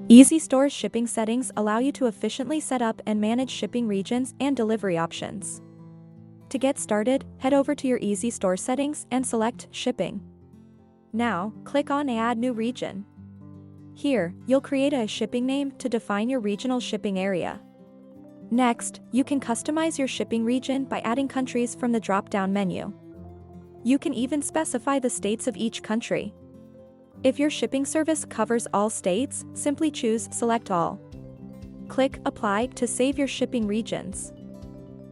EasyStore's shipping settings allow you to efficiently set up and manage shipping regions and delivery options. To get started, head over to your EasyStore settings and select Shipping. Now, click on Add New Region. Here, you'll create a shipping name to define your regional shipping area. Next, you can customize your shipping region by adding countries from the drop-down menu. You can even specify the states of each country. If your shipping service covers all states, simply choose Select All. Click Apply to save your shipping regions.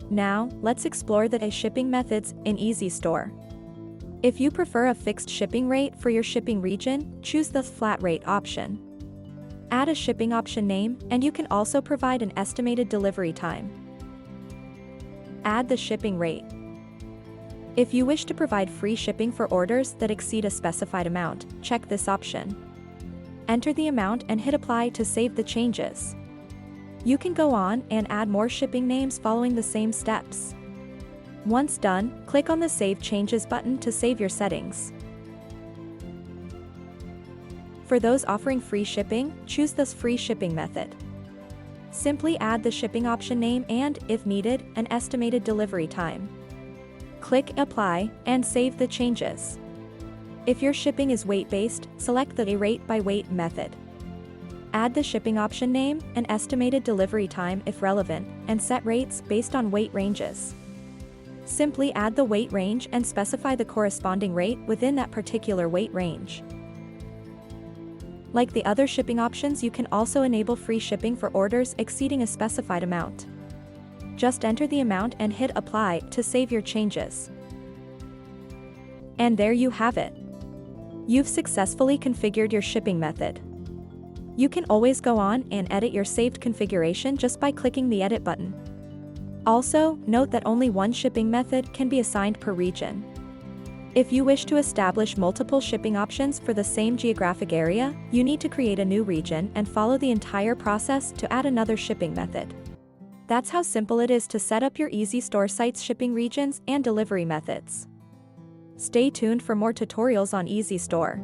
Now, let's explore the shipping methods in EasyStore. If you prefer a fixed shipping rate for your shipping region, choose the Flat Rate option. Add a shipping option name, and you can also provide an estimated delivery time. Add the shipping rate. If you wish to provide free shipping for orders that exceed a specified amount, check this option. Enter the amount and hit Apply to save the changes. You can go on and add more shipping names following the same steps. Once done, click on the Save Changes button to save your settings. For those offering free shipping, choose the free shipping method. Simply add the shipping option name and, if needed, an estimated delivery time. Click Apply and save the changes. If your shipping is weight-based, select the rate by weight method. Add the shipping option name, an estimated delivery time if relevant, and set rates based on weight ranges. Simply add the weight range and specify the corresponding rate within that particular weight range. Like the other shipping options, you can also enable free shipping for orders exceeding a specified amount. Just enter the amount and hit Apply to save your changes. And there you have it. You've successfully configured your shipping method. You can always go on and edit your saved configuration just by clicking the Edit button. Also, note that only one shipping method can be assigned per region. If you wish to establish multiple shipping options for the same geographic area, you need to create a new region and follow the entire process to add another shipping method. That's how simple it is to set up your EasyStore site's shipping regions and delivery methods. Stay tuned for more tutorials on EasyStore.